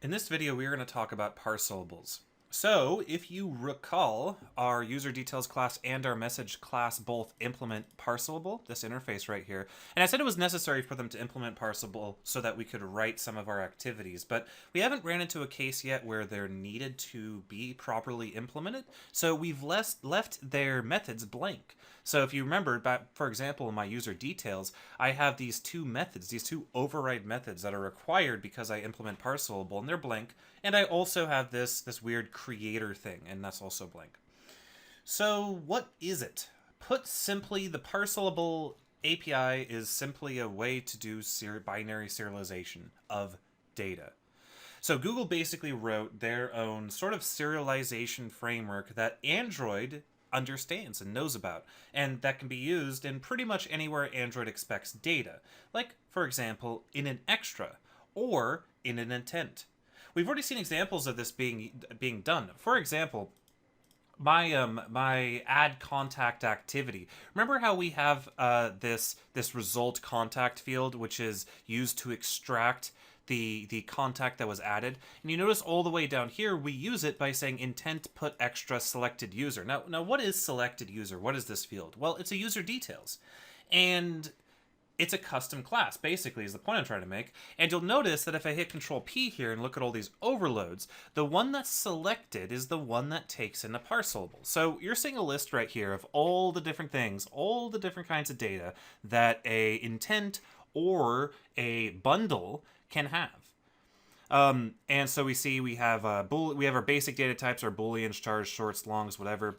In this video, we are going to talk about parcelables. So, if you recall, our user details class and our message class both implement parcelable, this interface right here. And I said it was necessary for them to implement parcelable so that we could write some of our activities, but we haven't ran into a case yet where they're needed to be properly implemented. So we've left their methods blank. So if you remember, for example, in my user details, I have these two methods, these two override methods that are required because I implement parcelable, and they're blank. And I also have this weird creator thing, and that's also blank. So what is it? Put simply, the parcelable API is simply a way to do binary serialization of data. So Google basically wrote their own sort of serialization framework that Android understands and knows about, and that can be used in pretty much anywhere Android expects data, like, for example, in an extra or in an intent. We've already seen examples of this being done. For example, my add contact activity. Remember how we have this result contact field, which is used to extract the contact that was added, and you notice all the way down here we use it by saying intent put extra selected user. Now what is selected user? What is this field? Well, it's a user details, and it's a custom class, basically, is the point I'm trying to make. And you'll notice that if I hit Control P here and look at all these overloads, the one that's selected is the one that takes in a parcelable. So you're seeing a list right here of all the different things, all the different kinds of data that a intent or a bundle can have. And so we have our basic data types, our booleans, chars, shorts, longs, whatever.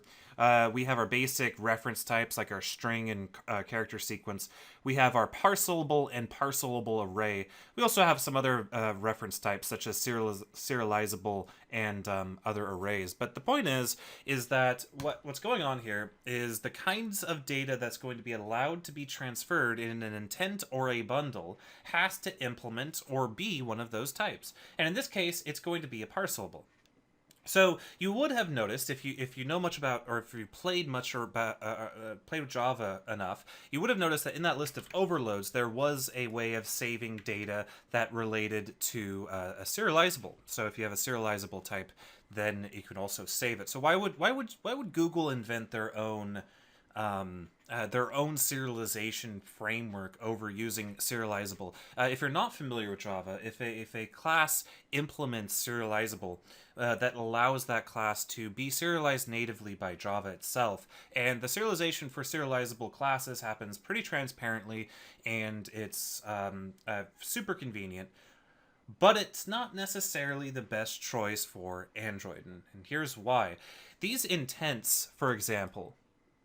We have our basic reference types like our string and character sequence. We have our parcelable and parcelable array. We also have some other reference types such as serializable and other arrays. But the point is that what's going on here is the kinds of data that's going to be allowed to be transferred in an intent or a bundle has to implement or be one of those types. And in this case, it's going to be a parcelable. So you would have noticed, if you know much about, or if you played much or played with Java enough, you would have noticed that in that list of overloads there was a way of saving data that related to a serializable. So if you have a serializable type, then you can also save it. So why would Google invent their own serialization framework over using serializable? If you're not familiar with Java, if a class implements serializable, that allows that class to be serialized natively by Java itself, and the serialization for serializable classes happens pretty transparently, and it's super convenient. But it's not necessarily the best choice for Android, and here's why. These intents, for example,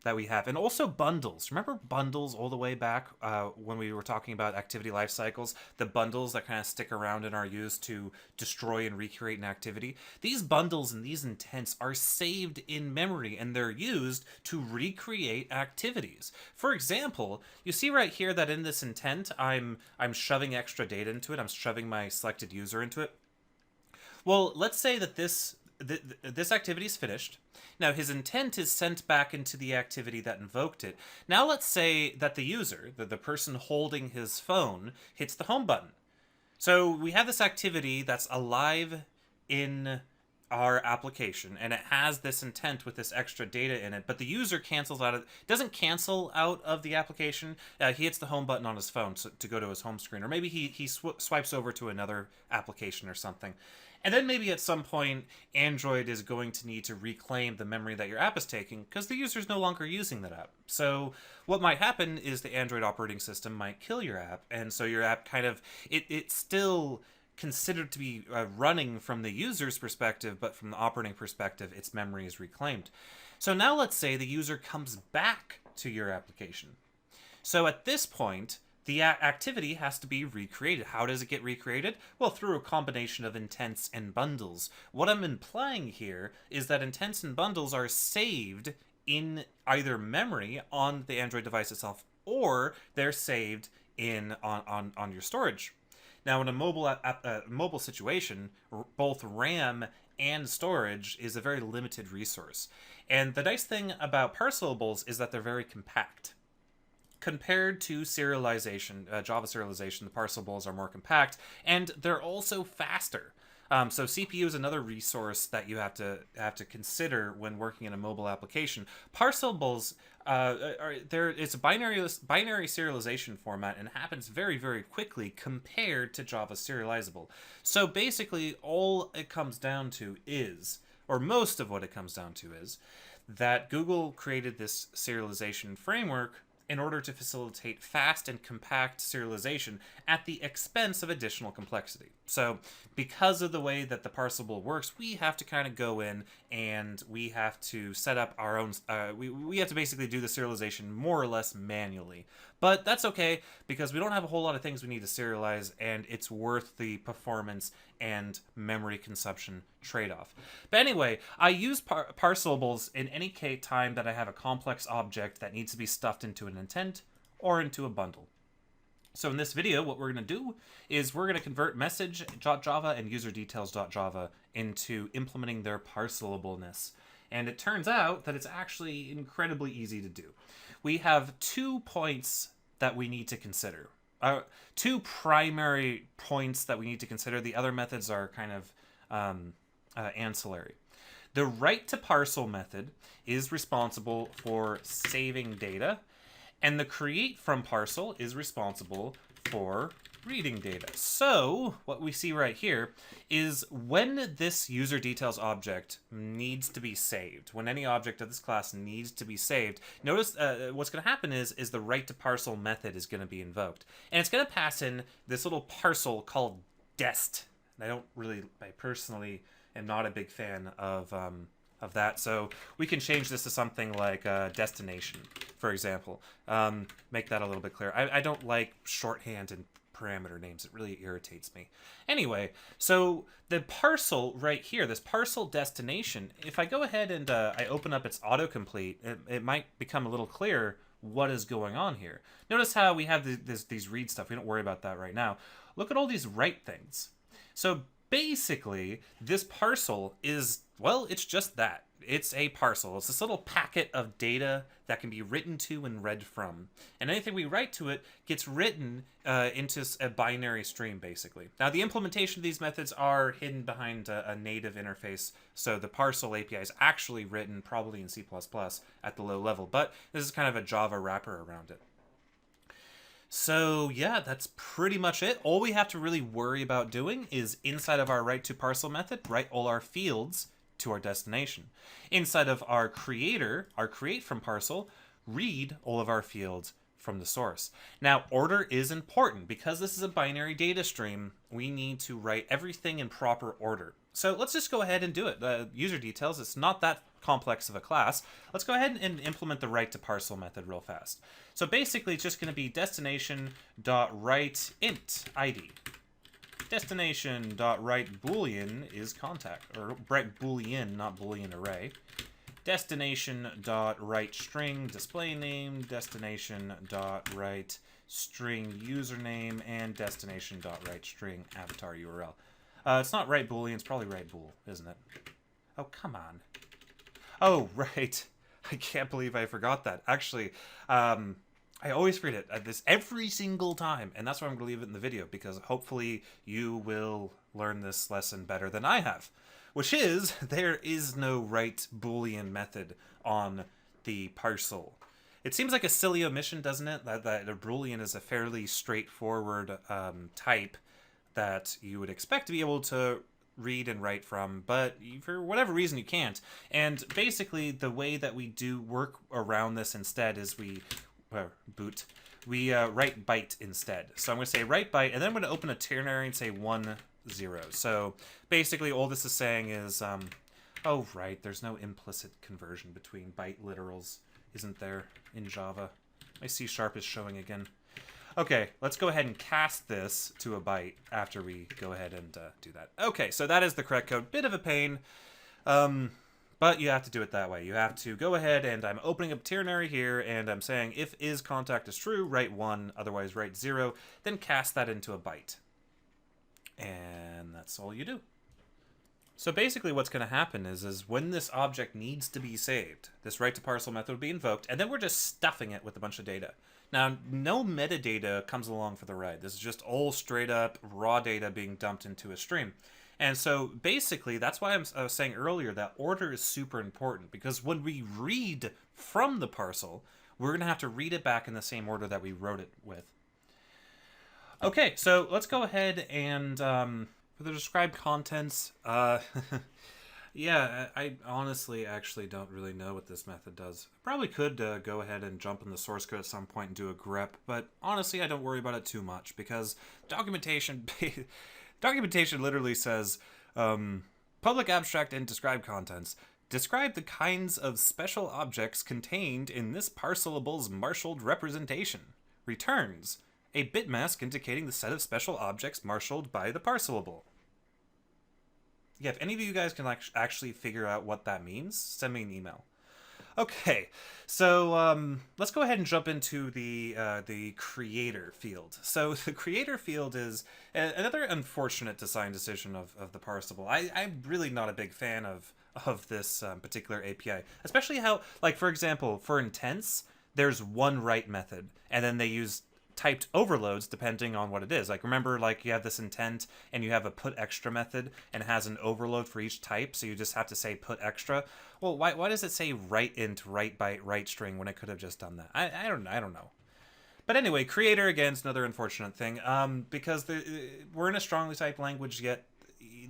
that we have, and also bundles. Remember bundles all the way back when we were talking about activity life cycles, the bundles that kind of stick around and are used to destroy and recreate an activity? These bundles and these intents are saved in memory, and they're used to recreate activities. For example, you see right here that in this intent, I'm shoving extra data into it. I'm shoving my selected user into it. Well, let's say that this activity is finished. Now his intent is sent back into the activity that invoked it. Now let's say that the user, the person holding his phone, hits the home button. So we have this activity that's alive in our application, and it has this intent with this extra data in it, but the user doesn't cancel out of the application. He hits the home button on his phone to go to his home screen, or maybe he swipes over to another application or something. And then maybe at some point, Android is going to need to reclaim the memory that your app is taking because the user is no longer using that app. So what might happen is the Android operating system might kill your app, and so your app it's still considered to be running from the user's perspective, but from the operating perspective, its memory is reclaimed. So now let's say the user comes back to your application. So at this point, the activity has to be recreated. How does it get recreated? Well, through a combination of intents and bundles. What I'm implying here is that intents and bundles are saved in either memory on the Android device itself, or they're saved on your storage. Now, in a mobile situation, both RAM and storage is a very limited resource. And the nice thing about parcelables is that they're very compact. Compared to serialization, Java serialization, the parcelables are more compact, and they're also faster. So CPU is another resource that you have to consider when working in a mobile application. Parcelables, it's a binary serialization format and happens very, very quickly compared to Java serializable. So basically, all it comes down to is, or most of what it comes down to is, that Google created this serialization framework in order to facilitate fast and compact serialization at the expense of additional complexity. So, because of the way that the Parcelable works, we have to kind of go in and we have to set up our own. We have to basically do the serialization more or less manually. But that's okay because we don't have a whole lot of things we need to serialize, and it's worth the performance and memory consumption trade-off. But anyway, I use parcelables in any time that I have a complex object that needs to be stuffed into an intent or into a bundle. So in this video, what we're going to do is we're going to convert message.java and userdetails.java into implementing their parcelableness. And it turns out that it's actually incredibly easy to do. We have 2 points that we need to consider. 2 primary points that we need to consider. The other methods are kind of ancillary. The write to parcel method is responsible for saving data, and the create from parcel is responsible for reading data. So what we see right here is when this user details object needs to be saved, when any object of this class needs to be saved, notice what's going to happen is the write to parcel method is going to be invoked, and it's going to pass in this little parcel called dest. And I personally am not a big fan of that, so we can change this to something like destination, for example. Make that a little bit clearer. I don't like shorthand and parameter names. It really irritates me. Anyway, so the parcel right here, this parcel destination, if I go ahead and I open up its autocomplete, it might become a little clearer what is going on here. Notice how we have these read stuff. We don't worry about that right now. Look at all these write things. So basically, this parcel is, well, it's just that. It's a parcel. It's this little packet of data that can be written to and read from. And anything we write to it gets written into a binary stream, basically. Now, the implementation of these methods are hidden behind a native interface, so the parcel API is actually written probably in C++ at the low level, but this is kind of a Java wrapper around it. So yeah, that's pretty much it. All we have to really worry about doing is inside of our write to parcel method, write all our fields to our destination. Inside of our creator, our create from parcel, read all of our fields from the source. Now, order is important. Because this is a binary data stream, we need to write everything in proper order. So let's just go ahead and do it. The user details, it's not that complex of a class. Let's go ahead and implement the write to parcel method real fast. So basically, it's just going to be destination.write int id. Destination.write boolean is contact, or write boolean, not boolean array. Destination.write string display name, destination.write string username, and destination.write string avatar URL. It's not write boolean, it's probably write bool, isn't it? Oh, come on. Oh, right. I can't believe I forgot that. Actually, I always forget it this every single time, and that's why I'm going to leave it in the video, because hopefully you will learn this lesson better than I have, which is there is no write boolean method on the parcel. It seems like a silly omission, doesn't it? That a boolean is a fairly straightforward type that you would expect to be able to read and write from, but for whatever reason you can't. And basically the way that we do work around this instead is we write byte instead. So I'm going to say write byte, and then I'm going to open a ternary and say 1, 0. So basically all this is saying is, oh right, there's no implicit conversion between byte literals, isn't there, in Java? My C# is showing again. Okay, let's go ahead and cast this to a byte after we go ahead and do that. Okay, so that is the correct code. Bit of a pain, but you have to do it that way. You have to go ahead, and I'm opening up ternary here, and I'm saying if is contact is true, write 1, otherwise write 0, then cast that into a byte. And that's all you do. So basically what's going to happen is when this object needs to be saved, this write to parcel method will be invoked, and then we're just stuffing it with a bunch of data. Now, no metadata comes along for the ride. This is just all straight up raw data being dumped into a stream. And so basically, that's why I was saying earlier that order is super important, because when we read from the parcel, we're going to have to read it back in the same order that we wrote it with. Okay, so let's go ahead and for the described contents, yeah, I honestly actually don't really know what this method does. I probably could go ahead and jump in the source code at some point and do a grep, but honestly, I don't worry about it too much, because documentation documentation literally says public abstract and described contents. Describe the kinds of special objects contained in this parcelable's marshaled representation. Returns a bit mask indicating the set of special objects marshaled by the parcelable. Yeah, if any of you guys can actually figure out what that means, send me an email. Okay, so let's go ahead and jump into the creator field. So the creator field is another unfortunate design decision of the parsable. I'm really not a big fan of this particular API, especially how, like, for example, for intents, there's one write method, and then they use typed overloads depending on what it is. Like, remember, like, you have this intent and you have a put extra method and it has an overload for each type, so you just have to say put extra. Well, why does it say write int, write byte, write string when it could have just done that? I don't know. But anyway, creator again is another unfortunate thing, because we're in a strongly typed language, yet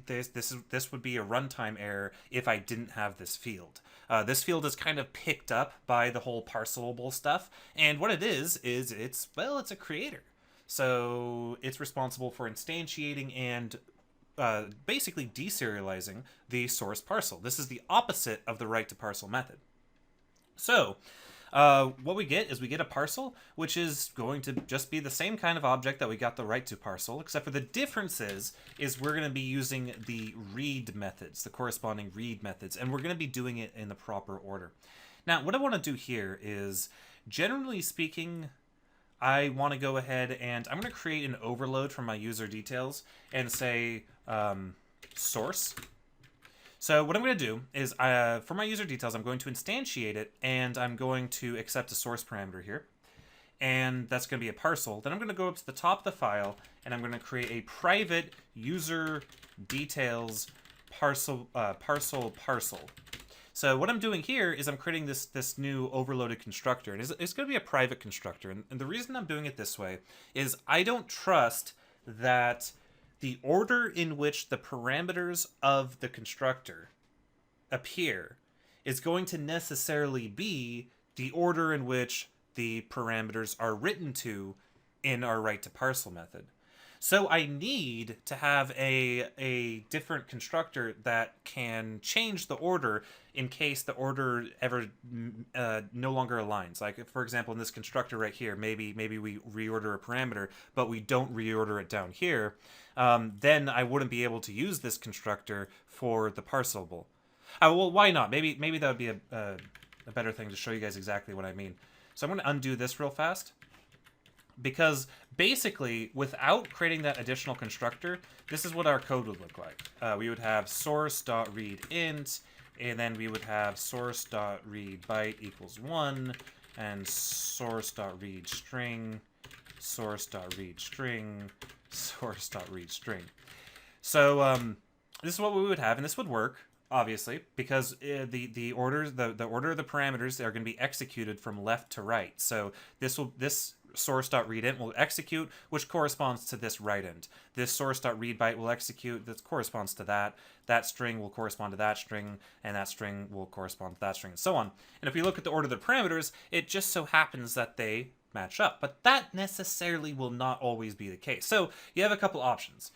this would be a runtime error if I didn't have this field. This field is kind of picked up by the whole parcelable stuff, and what it is it's a creator. So it's responsible for instantiating and basically deserializing the source parcel. This is the opposite of the write to parcel method. So what we get is we get a parcel, which is going to just be the same kind of object that we got the write to parcel, except for the difference is we're going to be using the read methods, the corresponding read methods, and we're going to be doing it in the proper order. Now, what I want to do here is, generally speaking, I want to go ahead and I'm going to create an overload from my user details and say source. So what I'm going to do is, for my user details, I'm going to instantiate it, and I'm going to accept a source parameter here. And that's going to be a parcel. Then I'm going to go up to the top of the file, and I'm going to create a private user details parcel. So what I'm doing here is I'm creating this new overloaded constructor, and it's going to be a private constructor. And the reason I'm doing it this way is I don't trust that the order in which the parameters of the constructor appear is going to necessarily be the order in which the parameters are written to in our write to parcel method. So I need to have a different constructor that can change the order in case the order ever no longer aligns. Like, for example, in this constructor right here, maybe we reorder a parameter, but we don't reorder it down here. Then I wouldn't be able to use this constructor for the parcelable. Well, why not? Maybe that would be a better thing to show you guys exactly what I mean. So I'm going to undo this real fast. Because basically, without creating that additional constructor, this is what our code would look like. We would have source.readInt, and then we would have source.readByte equals 1, and source.readString, source.readString, source.readString. So this is what we would have, and this would work, obviously, because the order of the parameters are going to be executed from left to right. So this source.readInt will execute, which corresponds to this write int. This source.readByte will execute, that corresponds to that. That string will correspond to that string, and that string will correspond to that string, and so on. And if we look at the order of the parameters, it just so happens that they match up. But that necessarily will not always be the case. So you have a couple options.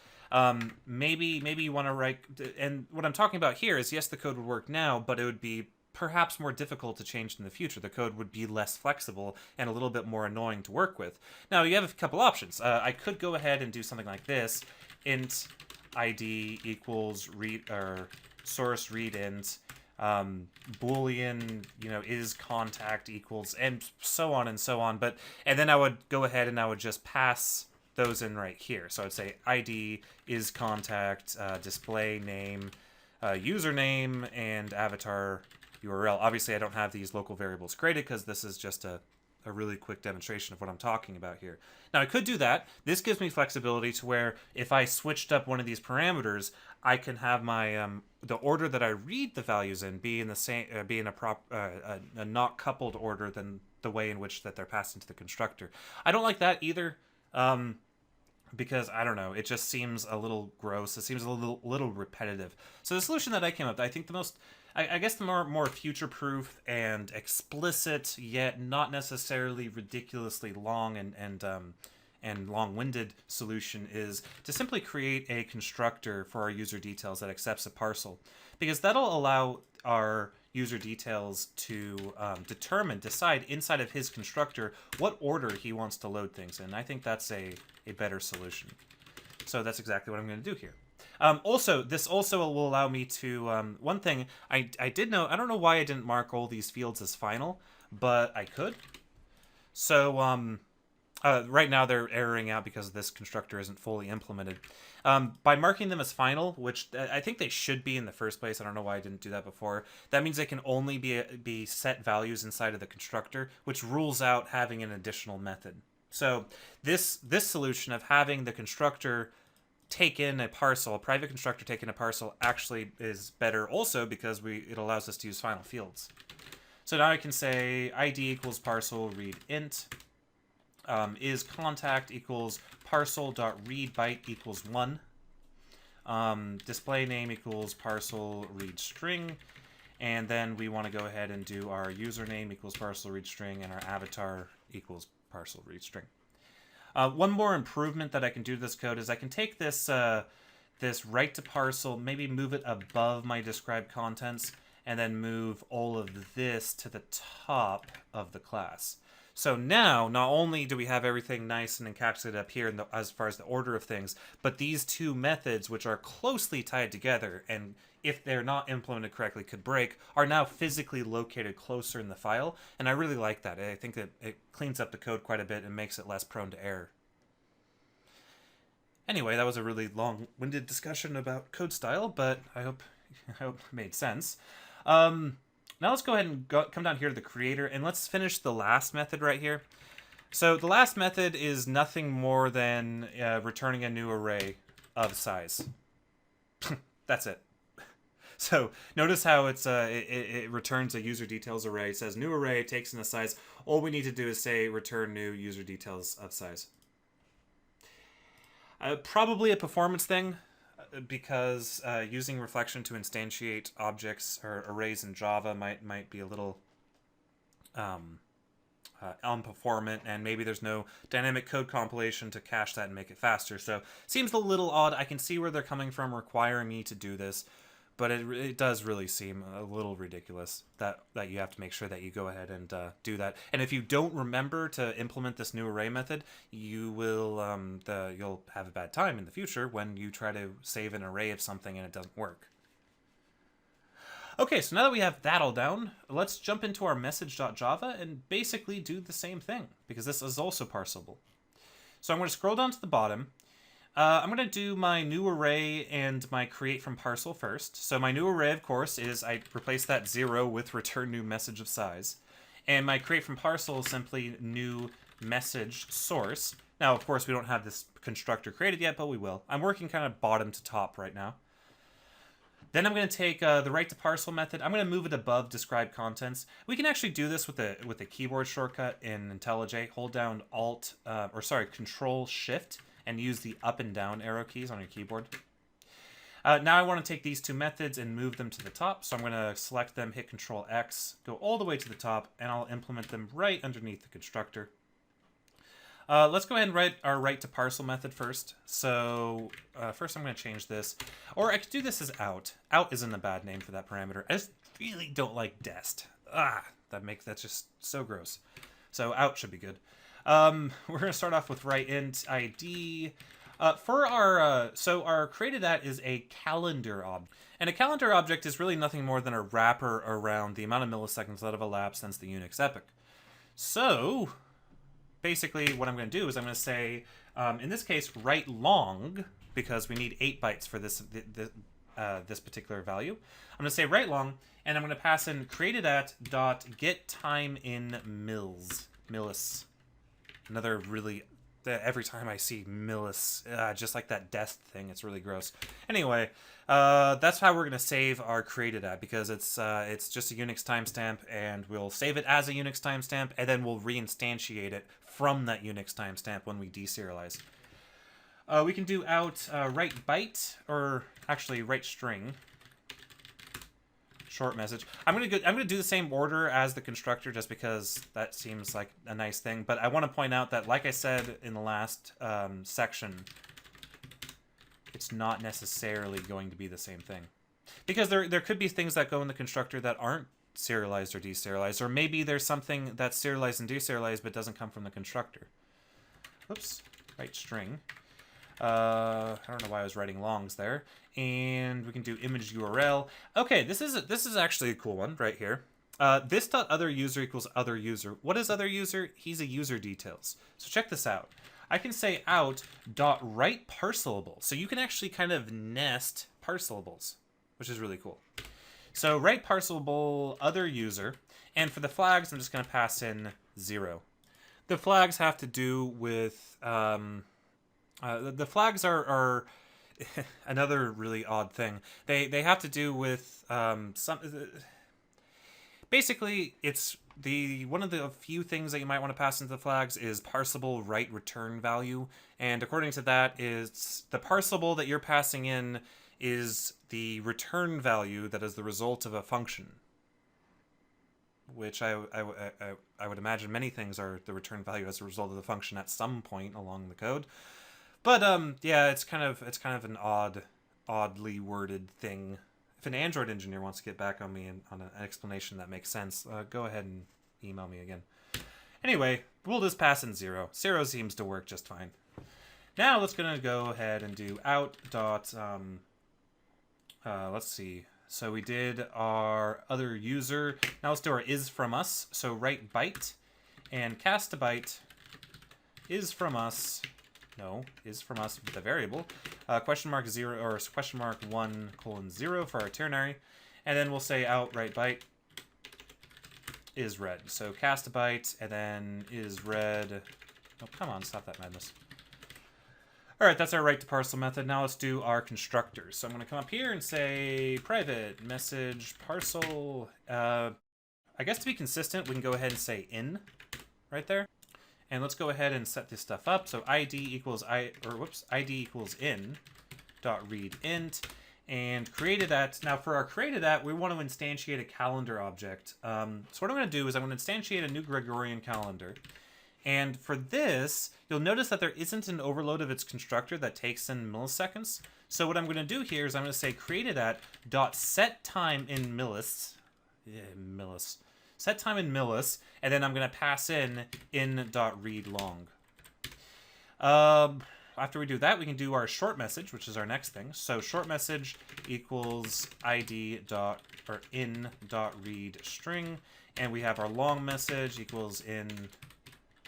Maybe you want to write, and what I'm talking about here is, yes, the code would work now, but it would be perhaps more difficult to change in the future. The code would be less flexible and a little bit more annoying to work with. Now, you have a couple options. I could go ahead and do something like this: int id equals read or source read int, boolean, is contact equals, and so on and so on. And then I would go ahead and I would just pass those in right here. So I'd say id is contact, display name, username, and avatar URL. Obviously, I don't have these local variables created because this is just a a really quick demonstration of what I'm talking about here. Now, I could do that. This gives me flexibility to where if I switched up one of these parameters, I can have my the order that I read the values in be in the same be in a not coupled order than the way in which that they're passed into the constructor. I don't like that either. Because I don't know, it just seems a little gross. It seems a little repetitive. So the solution that I came up with, I think the most, I guess the more future-proof and explicit, yet not necessarily ridiculously long and long-winded solution is to simply create a constructor for our user details that accepts a parcel, because that'll allow our user details to decide inside of his constructor what order he wants to load things in. I think that's a better solution. So that's exactly what I'm going to do here. This also will allow me to, one thing, I did know, I don't know why I didn't mark all these fields as final, but I could. So right now they're erroring out because this constructor isn't fully implemented. By marking them as final, which I think they should be in the first place, I don't know why I didn't do that before, that means they can only be set values inside of the constructor, which rules out having an additional method. So this solution of having the constructor take in a parcel, a private constructor take in a parcel, actually is better also because it allows us to use final fields. So now I can say ID equals parcel read int, is contact equals parcel.read byte equals 1, display name equals parcel read string, and then we want to go ahead and do our username equals parcel read string and our avatar equals parcel read string. One more improvement that I can do to this code is I can take this this write to parcel, maybe move it above my described contents, and then move all of this to the top of the class. So now, not only do we have everything nice and encapsulated up here as far as the order of things, but these two methods, which are closely tied together, and if they're not implemented correctly could break, are now physically located closer in the file, and I really like that. I think that it cleans up the code quite a bit and makes it less prone to error. Anyway, that was a really long-winded discussion about code style, but I hope it made sense. Now let's go ahead and come down here to the creator, and let's finish the last method right here. So the last method is nothing more than returning a new array of size. That's it. So notice how it returns a user details array. It says new array, takes in a size. All we need to do is say return new user details of size. Probably a performance thing, because using reflection to instantiate objects or arrays in Java might be a little unperformant, and maybe there's no dynamic code compilation to cache that and make it faster. So seems a little odd. I can see where they're coming from requiring me to do this, but it does really seem a little ridiculous that you have to make sure that you go ahead and do that. And if you don't remember to implement this new array method, you will you'll have a bad time in the future when you try to save an array of something and it doesn't work. Okay, so now that we have that all down, let's jump into our message.java and basically do the same thing, because this is also parseable. So I'm going to scroll down to the bottom. I'm going to do my new array and my create from parcel first. So my new array, of course, is I replace that 0 with return new message of size. And my create from parcel is simply new message source. Now, of course, we don't have this constructor created yet, but we will. I'm working kind of bottom to top right now. Then I'm going to take the write to parcel method. I'm going to move it above described contents. We can actually do this with a keyboard shortcut in IntelliJ. Hold down Control Shift and use the up and down arrow keys on your keyboard. Now I want to take these two methods and move them to the top. So I'm going to select them, hit Control X, go all the way to the top, and I'll implement them right underneath the constructor. Let's go ahead and write our write to parcel method first. So first I'm going to change this, or I could do this as out. Out isn't a bad name for that parameter. I just really don't like dest. That's just so gross. So out should be good. We're going to start off with write int ID. For our our created at is a calendar object, and a calendar object is really nothing more than a wrapper around the amount of milliseconds that have elapsed since the Unix epoch. So basically what I'm going to do is I'm going to say, in this case, write long, because we need 8 bytes for this particular value. I'm going to say write long, and I'm going to pass in created at dot get time in mils. millis. Another really... Every time I see millis, just like that death thing, it's really gross. Anyway, that's how we're going to save our created at, because it's just a Unix timestamp, and we'll save it as a Unix timestamp, and then we'll reinstantiate it from that Unix timestamp when we deserialize. We can do out write byte, or actually write string. Short message. I'm gonna do the same order as the constructor just because that seems like a nice thing. But I want to point out that, like I said in the last section, it's not necessarily going to be the same thing, because there could be things that go in the constructor that aren't serialized or deserialized, or maybe there's something that's serialized and deserialized but doesn't come from the constructor. Oops. Write string. I don't know why I was writing longs there. And we can do image URL. Okay, this is actually a cool one right here. This dot other user equals other user. What is other user? He's a user details. So check this out. I can say out dot write parcelable. So you can actually kind of nest parcelables, which is really cool. So write parcelable other user, and for the flags, I'm just going to pass in 0. The flags have to do with the flags are another really odd thing. They have to do with basically it's one of the few things that you might want to pass into the flags is parseable write return value, and according to that, is the parseable that you're passing in is the return value that is the result of a function, which I would imagine many things are the return value as a result of the function at some point along the code. But yeah, it's kind of an oddly worded thing. If an Android engineer wants to get back on me on an explanation that makes sense, go ahead and email me again. Anyway, we'll just pass in 0. 0 seems to work just fine. Now let's gonna go ahead and do out dot let's see. So we did our other user. Now let's do our is from us. So write byte and cast a byte is from us. No, is from us with the variable. Question mark 0 or question mark 1:0 for our ternary. And then we'll say out write byte is read. So cast a byte and then is read. Oh, come on, stop that madness. All right, that's our write to parcel method. Now let's do our constructors. So I'm going to come up here and say private message parcel. I guess to be consistent, we can go ahead and say in right there. And let's go ahead and set this stuff up. So ID equals ID equals in dot read int, and created at. Now for our created at, we want to instantiate a calendar object. So what I'm going to do is I'm going to instantiate a new Gregorian calendar. And for this, you'll notice that there isn't an overload of its constructor that takes in milliseconds. So what I'm going to do here is I'm going to say created at dot set time in millis. Yeah, millis. Set time in millis, and then I'm going to pass in dot read long. After we do that, we can do our short message, which is our next thing. So short message equals ID dot or in dot read string, and we have our long message equals in.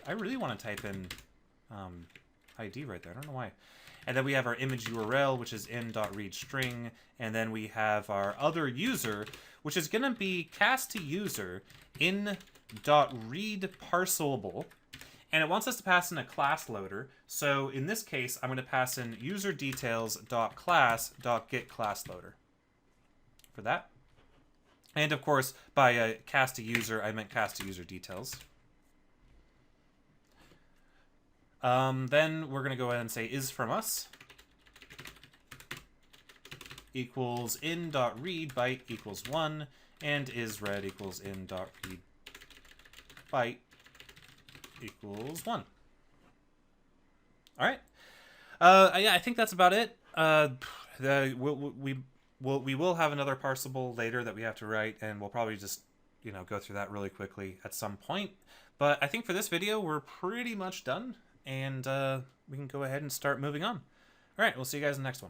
I really want to type in ID right there. I don't know why. And then we have our image URL, which is in.readString. And then we have our other which is going to be cast to user in.readParcelable. And it wants us to pass in a class loader. So in this case, I'm going to pass in userdetails.class.getClassLoader for that. And of course, by cast to user, I meant cast to user details. Then we're going to go ahead and say is from us equals in.read byte equals 1, and is read equals in.read byte equals 1. All right. Yeah, I think that's about it. We will have another parsable later that we have to write, and we'll probably just go through that really quickly at some point. But I think for this video, we're pretty much done. And we can go ahead and start moving on. All right, we'll see you guys in the next one.